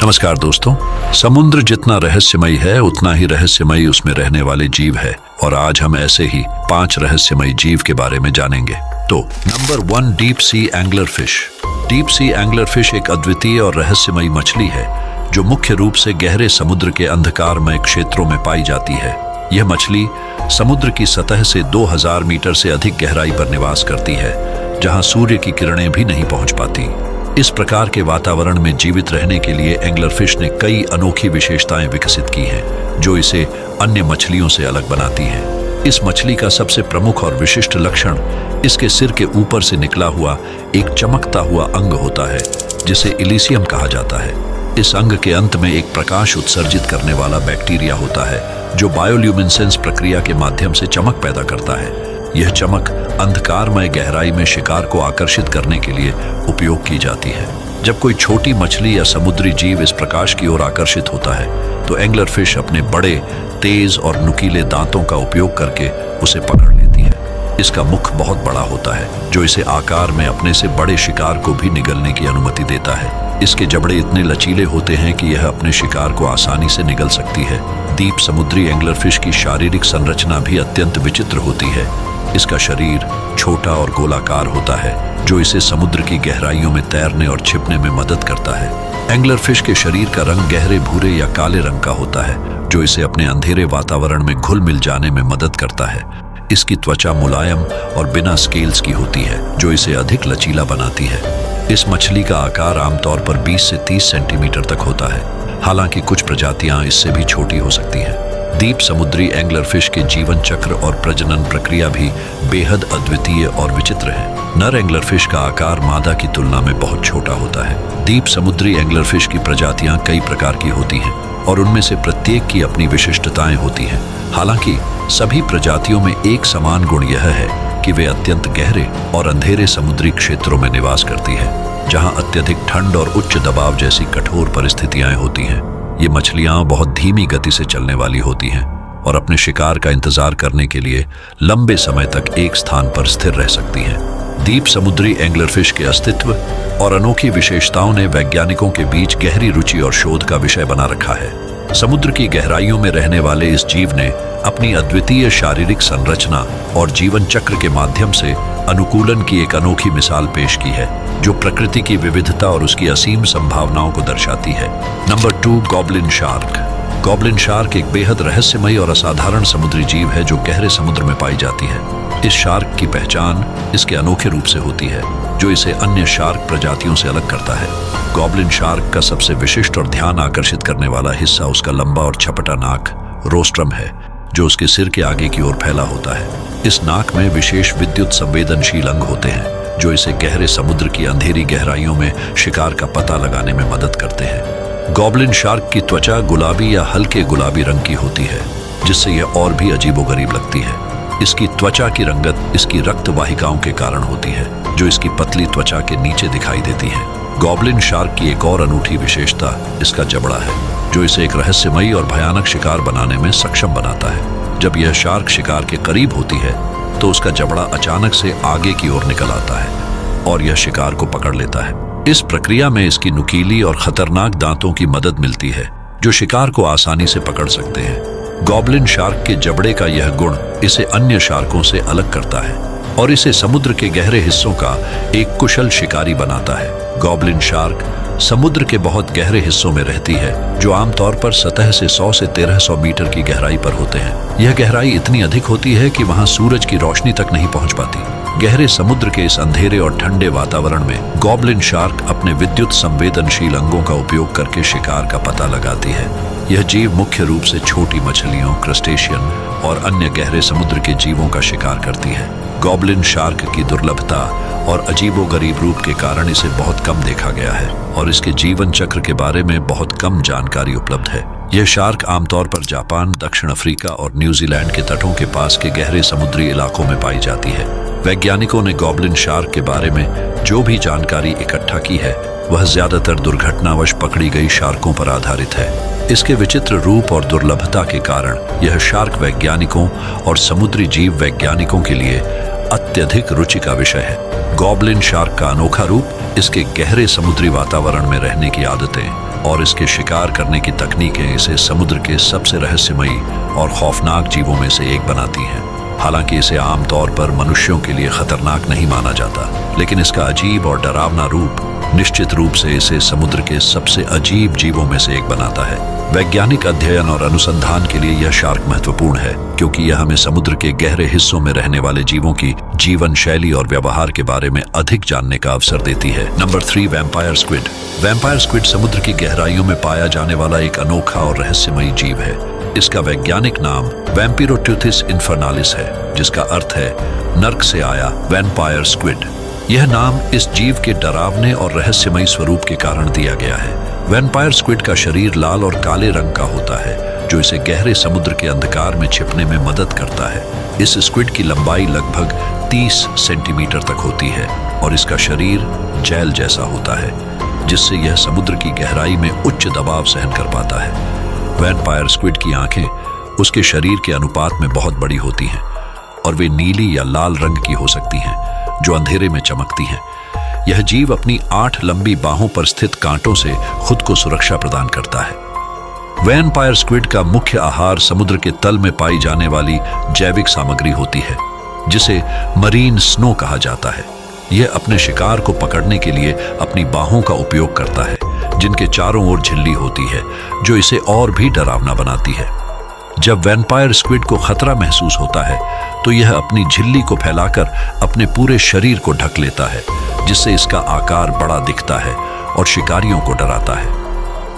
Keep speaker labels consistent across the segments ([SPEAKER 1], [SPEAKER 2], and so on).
[SPEAKER 1] नमस्कार दोस्तों। समुद्र जितना रहस्यमयी है उतना ही रहस्यमयी उसमें रहने वाले जीव है और आज हम ऐसे ही 5 रहस्यमयी जीव के बारे में जानेंगे। तो नंबर 1, deep sea angler fish. Deep sea angler fish एक अद्वितीय और रहस्यमयी मछली है जो मुख्य रूप से गहरे समुद्र के अंधकारमय क्षेत्रों में पाई जाती है। यह मछली समुद्र की सतह से 2000 मीटर से अधिक गहराई पर निवास करती है, जहां सूर्य की किरणें भी नहीं पहुंच पाती। इस प्रकार के वातावरण में जीवित रहने के लिए एंगलर फिश ने कई अनोखी विशेषताएं विकसित की हैं, जो इसे अन्य मछलियों से अलग बनाती हैं। इस मछली का सबसे प्रमुख और विशिष्ट लक्षण इसके सिर के ऊपर से निकला हुआ एक चमकता हुआ अंग होता है, जिसे इलिसियम कहा जाता है। इस अंग के अंत में एक प्रकाश उत्सर्जित करने वाला बैक्टीरिया होता है, जो बायोल्यूमिनेसेंस प्रक्रिया के माध्यम से चमक पैदा करता है। यह चमक अंधकारमय गहराई में शिकार को आकर्षित करने के लिए उपयोग की जाती है। जब कोई छोटी मछली या समुद्री जीव इस प्रकाश की ओर आकर्षित होता है, तो एंगलर फिश अपने बड़े, तेज और नुकीले दांतों का उपयोग करके उसे पकड़ लेती है। इसका मुख बहुत बड़ा होता है, जो इसे आकार में अपने से बड़े शिकार को भी निगलने की अनुमति देता है। इसके जबड़े इतने लचीले होते हैं कि यह अपने शिकार को आसानी से निगल सकती है। डीप समुद्री एंगलर फिश की शारीरिक संरचना भी अत्यंत विचित्र होती है। इसका शरीर छोटा और गोलाकार होता है, जो इसे समुद्र की गहराइयों में तैरने और छिपने में मदद करता है। एंगलर फिश के शरीर का रंग गहरे भूरे या काले रंग का होता है, जो इसे अपने अंधेरे वातावरण में घुल मिल जाने में मदद करता है। इसकी त्वचा मुलायम और बिना स्केल्स की होती है, जो इसे अधिक लचीला बनाती है। इस मछली का आकार आमतौर पर 20 से 30 सेंटीमीटर तक होता है, हालांकि कुछ प्रजातियां इससे भी छोटी हो सकती हैं। डीप समुद्री एंगलर फिश के जीवन चक्र और प्रजनन प्रक्रिया भी बेहद अद्वितीय और विचित्र है। नर एंगलर फिश का आकार मादा की तुलना में बहुत छोटा होता है। डीप समुद्री एंगलर फिश की प्रजातियां कई प्रकार की होती हैं और उनमें से प्रत्येक की अपनी विशिष्टताएं होती हैं। हालांकि सभी प्रजातियों में एक समान गुण यह है कि वे अत्यंत गहरे और अंधेरे समुद्री क्षेत्रों में निवास करती है, जहां अत्यधिक ठंड और उच्च दबाव जैसी कठोर परिस्थितियां होती हैं। ये मछलियां बहुत धीमी गति से चलने वाली होती हैं और अपने शिकार का इंतजार करने के लिए लंबे समय तक एक स्थान पर स्थिर रह सकती हैं। डीप समुद्री एंगलर फिश के अस्तित्व और अनोखी विशेषताओं ने वैज्ञानिकों के बीच गहरी रुचि और शोध का विषय बना रखा है। समुद्र की गहराइयों में रहने वाले इस जीव ने अपनी अद्वितीय शारीरिक संरचना और जीवन चक्र के माध्यम से अनुकूलन की एक अनोखी मिसाल पेश की है, जो प्रकृति की विविधता और उसकी असीम संभावनाओं को दर्शाती है। Number 2, goblin shark. Goblin shark एक बेहद रहस्यमयी और असाधारण समुद्री जीव है जो गहरे समुद्र में पाई जाती है। इस शार्क की पहचान इसके अनोखे रूप से होती है, जो इसे अन्य शार्क प्रजातियों से अलग करता है। गॉबलिन शार्क का सबसे विशिष्ट और ध्यान आकर्षित करने वाला हिस्सा उसका लंबा और छपटा नाक रोस्ट्रम है, जो उसके सिर के आगे की ओर फैला होता है। इस नाक में विशेष विद्युत संवेदनशील अंग होते हैं, जो इसे गहरे समुद्र की अंधेरी गहराइयों में शिकार का पता लगाने में मदद करते हैं। गॉबलिन शार्क की त्वचा गुलाबी या हल्के गुलाबी रंग की होती है, जिससे यह और भी अजीबोगरीब लगती है। इसकी त्वचा की रंगत इसकी रक्त वाहिकाओं के कारण होती है, जो इसकी पतली त्वचा के नीचे दिखाई देती है। गॉबलिन शार्क की एक और अनूठी विशेषता इसका जबड़ा है, जो इसे एक रहस्यमयी और भयानक शिकार बनाने में सक्षम बनाता है। जब यह शार्क शिकार के करीब होती है, तो उसका जबड़ा अचानक से आगे की ओर निकल आता है और यह शिकार को पकड़ लेता है। इस प्रक्रिया में इसकी नुकीली और खतरनाक दांतों की मदद मिलती है, जो शिकार को आसानी से पकड़ सकते हैं। गॉबलिन शार्क के जबड़े का यह गुण इसे अन्य शार्कों से अलग करता है और इसे समुद्र के गहरे हिस्सों का एक कुशल शिकारी बनाता है। गॉबलिन शार्क समुद्र के बहुत गहरे हिस्सों में रहती है, जो आमतौर पर सतह से 100 से 1300 मीटर की गहराई पर होते हैं। यह गहराई इतनी अधिक होती है कि वहां सूरज की रोशनी तक नहीं पहुंच पाती। गहरे समुद्र के इस अंधेरे और ठंडे वातावरण में गॉबलिन शार्क अपने विद्युत संवेदनशील अंगों का उपयोग करके शिकार का पता लगाती है। यह जीव मुख्य रूप से छोटी मछलियों, क्रस्टेशियन और अन्य गहरे समुद्र के जीवों का शिकार करती है। गॉबलिन शार्क की दुर्लभता और अजीबोगरीब रूप के कारण इसे बहुत कम देखा गया है और इसके जीवन चक्र के बारे में बहुत कम जानकारी उपलब्ध है। यह शार्क आमतौर पर जापान, दक्षिण अफ्रीका और न्यूजीलैंड के तटों के पास के गहरे समुद्री इलाकों में पाई जाती है। वैज्ञानिकों ने गॉबलिन शार्क के बारे में जो भी जानकारी इकट्ठा की है, वह ज्यादातर दुर्घटनावश पकड़ी गई शार्कों पर आधारित है। इसके विचित्र रूप और दुर्लभता के कारण यह शार्क वैज्ञानिकों और समुद्री जीव वैज्ञानिकों के लिए अत्यधिक रुचि का विषय है। गॉबलिन शार्क का अनोखा रूप इसके गहरे समुद्री वातावरण में रहने की आदतें और इसके शिकार करने की तकनीकें इसे समुद्र के सबसे रहस्यमयी और खौफनाक जीवों में से एक बनाती हैं। हालांकि इसे आमतौर पर मनुष्यों के लिए खतरनाक नहीं माना जाता, लेकिन इसका अजीब और डरावना रूप निश्चित रूप से इसे समुद्र के सबसे अजीब जीवों में से एक बनाता है। वैज्ञानिक अध्ययन और अनुसंधान के लिए यह शार्क महत्वपूर्ण है, क्योंकि यह हमें समुद्र के गहरे हिस्सों में रहने वाले जीवों की जीवन शैली और व्यवहार के बारे में अधिक जानने का अवसर देती है। Number 3, vampire squid. Vampire squid समुद्र की गहराइयों में पाया जाने वाला एक अनोखा और रहस्यमयी जीव है। इसका वैज्ञानिक नाम वैम्पिरोट्यूथिस इन्फर्नालिस है, जिसका अर्थ है नर्क से आया वैम्पायर स्क्विड। यह नाम इस जीव के डरावने और रहस्यमयी स्वरूप के कारण दिया गया है। वैम्पायर स्क्विड का शरीर लाल और काले रंग का होता है, जो इसे गहरे समुद्र के अंधकार में छिपने में मदद करता है। इस स्क्विड की लंबाई लगभग 30 सेंटीमीटर तक होती है और इसका शरीर जेल जैसा होता है, जिससे यह समुद्र की गहराई में उच्च दबाव सहन कर पाता है। वैम्पायर स्क्विड की आंखें उसके शरीर के अनुपात में बहुत बड़ी होती हैं और वे नीली या लाल रंग की हो सकती हैं, जो अंधेरे में चमकती हैं। यह जीव अपनी 8 लंबी बाहों पर स्थित कांटों से खुद को सुरक्षा प्रदान करता है। वैम्पायर स्क्विड का मुख्य आहार समुद्र के तल में पाई जाने वाली जैविक सामग्री होती है, जिसे मरीन स्नो कहा जाता है। यह अपने शिकार को पकड़ने के लिए अपनी बाहों का उपयोग करता है, जिनके चारों ओर झिल्ली होती है, जो इसे और भी डरावना बनाती है। जब वैम्पायर स्क्विड को खतरा महसूस होता है, तो यह अपनी झिल्ली को फैलाकर अपने पूरे शरीर को ढक लेता है, जिससे इसका आकार बड़ा दिखता है और शिकारियों को डराता है।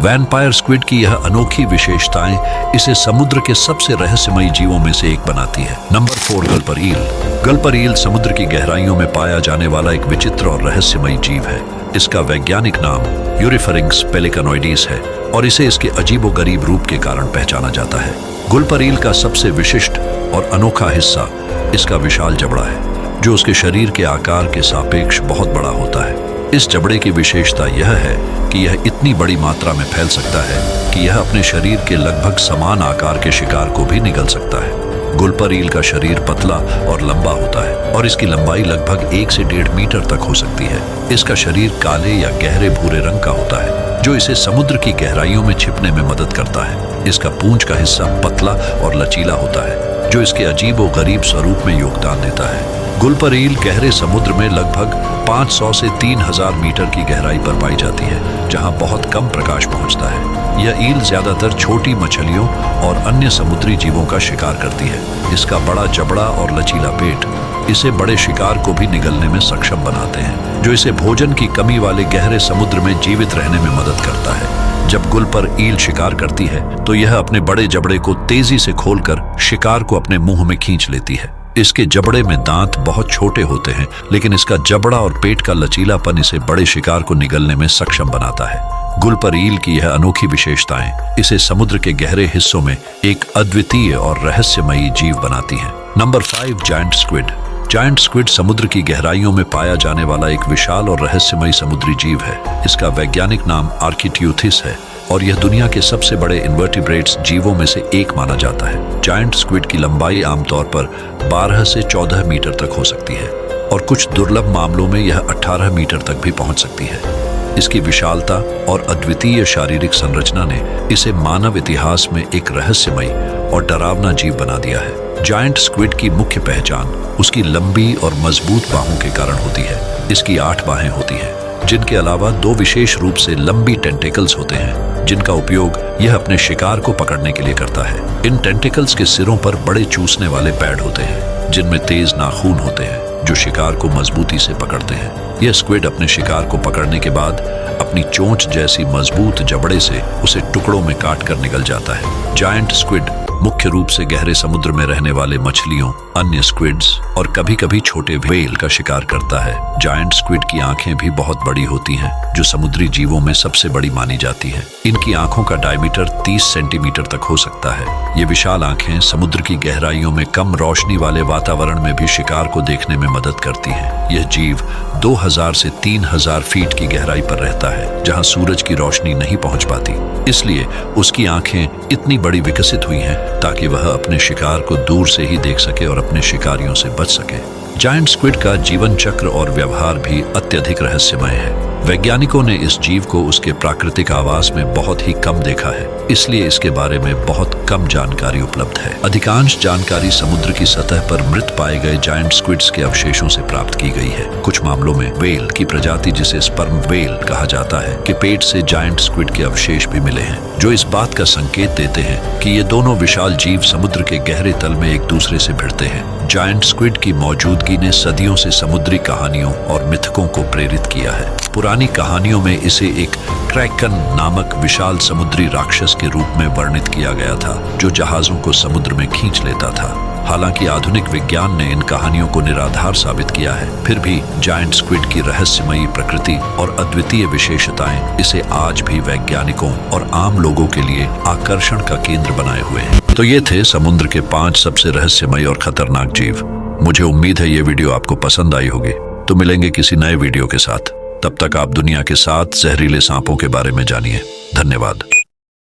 [SPEAKER 1] वैम्पायर स्क्विड की यह अनोखी विशेषताएं इसे समुद्र के सबसे रहस्यमयी जीवों में से एक बनाती है। नंबर 4, गल्पर ईल। गल्पर ईल समुद्र की गहराइयों में पाया जाने वाला एक विचित्र और रहस्यमयी जीव है। इसका वैज्ञानिक नाम यूरिफरिंक्स पेलिकानोइडिस है और इसे इसके अजीबोगरीब रूप के कारण पहचाना जाता है। गल्पर ईल का सबसे विशिष्ट और अनोखा हिस्सा इसका विशाल जबड़ा है, जो उसके शरीर के आकार के सापेक्ष बहुत बड़ा होता है। इस जबड़े की विशेषता यह है कि यह इतनी बड़ी मात्रा में फैल सकता है कि यह अपने शरीर के लगभग समान आकार के शिकार को भी निगल सकता है। गल्पर ईल का शरीर पतला और लंबा होता है और इसकी लंबाई लगभग 1 से 1.5 मीटर तक हो सकती है। इसका शरीर काले या गहरे भूरे रंग का होता है, जो इसे समुद्र की गहराइयों में छिपने में मदद करता है। इसका पूंछ का हिस्सा पतला और लचीला होता है, जो इसके अजीबोगरीब स्वरूप में योगदान देता है। गल्पर ईल गहरे समुद्र में लगभग 500 से 3000 मीटर की गहराई पर पाई जाती है, जहां बहुत कम प्रकाश पहुंचता है। यह ईल ज्यादातर छोटी मछलियों और अन्य समुद्री जीवों का शिकार करती है। इसका बड़ा जबड़ा और लचीला पेट इसे बड़े शिकार को भी निगलने में सक्षम बनाते हैं, जो इसे भोजन की कमी वाले गहरे समुद्र में जीवित रहने में मदद करता है। जब गल्पर ईल शिकार करती है, तो यह अपने बड़े जबड़े को तेजी से खोलकर शिकार को अपने मुंह में खींच लेती है। इसके जबड़े में दांत बहुत छोटे होते हैं, लेकिन इसका जबड़ा और पेट का लचीलापन इसे बड़े शिकार को निगलने में सक्षम बनाता है। गल्पर ईल की यह अनोखी विशेषताएं इसे समुद्र के गहरे हिस्सों में एक अद्वितीय और रहस्यमयी जीव बनाती हैं। Number 5, giant squid. Giant squid समुद्र की गहराइयों में पाया जाने वाला एक विशाल और रहस्यमयी समुद्री जीव है। इसका वैज्ञानिक नाम आर्किट्यूथिस है और यह दुनिया के सबसे बड़े इन्वर्टिब्रेट्स जीवों में से एक माना जाता है। जायंट स्क्विड की लंबाई आमतौर पर 12 से 14 मीटर तक हो सकती है और कुछ दुर्लभ मामलों में यह 18 मीटर तक भी पहुंच सकती है। इसकी विशालता और अद्वितीय शारीरिक संरचना ने इसे मानव इतिहास में एक रहस्यमयी और डरावना जीव बना दिया है। जायंट स्क्विड की मुख्य पहचान उसकी लंबी और मजबूत बाहों के कारण होती है। इसकी 8 बाहें होती हैं, जिनके अलावा 2 विशेष रूप से लंबी टेंटिकल्स होते हैं, जिनका उपयोग यह अपने शिकार को पकड़ने के लिए करता है। इन टेंटिकल्स के सिरों पर बड़े चूसने वाले पैड होते हैं, जिनमें तेज नाखून होते हैं, जो शिकार को मजबूती से पकड़ते हैं। यह स्क्विड अपने शिकार को पकड़ने के बाद अपनी चोंच जैसी मजबूत जबड़े से उसे टुकड़ों में काट कर निगल जाता है। जायंट स्क्विड मुख्य रूप से गहरे समुद्र में रहने वाले मछलियों, अन्य स्क्विड्स और कभी-कभी छोटे व्हेल का शिकार करता है। जायंट स्क्विड की आंखें भी बहुत बड़ी होती हैं, जो समुद्री जीवों में सबसे बड़ी मानी जाती हैं। इनकी आंखों का डायमीटर 30 सेंटीमीटर तक हो सकता है। ये विशाल आंखें समुद्र की गहराइयों में कम रोशनी वाले वातावरण में भी शिकार को देखने में मदद करती हैं। यह जीव 2000 से 3000 फीट की गहराई पर रहता है, जहां सूरज की रोशनी नहीं पहुंच पाती। इसलिए उसकी आंखें इतनी बड़ी विकसित हुई हैं ताकि वह अपने शिकार को दूर से ही देख सके और अपने शिकारियों से बच सके। जायंट स्क्विड का जीवन चक्र और व्यवहार भी अत्यधिक रहस्यमय है। वैज्ञानिकों ने इस जीव को उसके प्राकृतिक आवास में बहुत ही कम देखा है, इसलिए इसके बारे में बहुत कम जानकारी उपलब्ध है। अधिकांश जानकारी समुद्र की सतह पर मृत पाए गए जायंट स्क्विड्स के अवशेषों से प्राप्त की गई है। कुछ मामलों में व्हेल की प्रजाति, जिसे स्पर्म व्हेल कहा जाता है, के पेट से जायंट स्क्विड के अवशेष भी मिले हैं, जो इस बात का संकेत देते हैं कि ये दोनों विशाल जीव समुद्र के गहरे तल में एक दूसरे से भिड़ते हैं। जायंट स्क्विड की मौजूदगी ने सदियों से समुद्री कहानियों और मिथकों को प्रेरित किया है। पुरानी कहानियों में इसे एक क्रैकन नामक विशाल समुद्री राक्षस के रूप में वर्णित किया गया था, जो जहाजों को समुद्र में खींच लेता था। हालांकि आधुनिक विज्ञान ने इन कहानियों को निराधार साबित किया है, फिर भी जायंट स्क्विड की रहस्यमयी प्रकृति और अद्वितीय विशेषताएं इसे आज भी वैज्ञानिकों और आम लोगों के लिए आकर्षण का केंद्र बनाए हुए हैं। तो ये थे समुद्र के 5 सबसे रहस्यमयी और खतरनाक जीव। मुझे उम्मीद है ये वीडियो आपको पसंद आई होगी। तो मिलेंगे किसी नए वीडियो के साथ। तब तक आप दुनिया के 7 जहरीले सांपों के बारे में जानिए। धन्यवाद।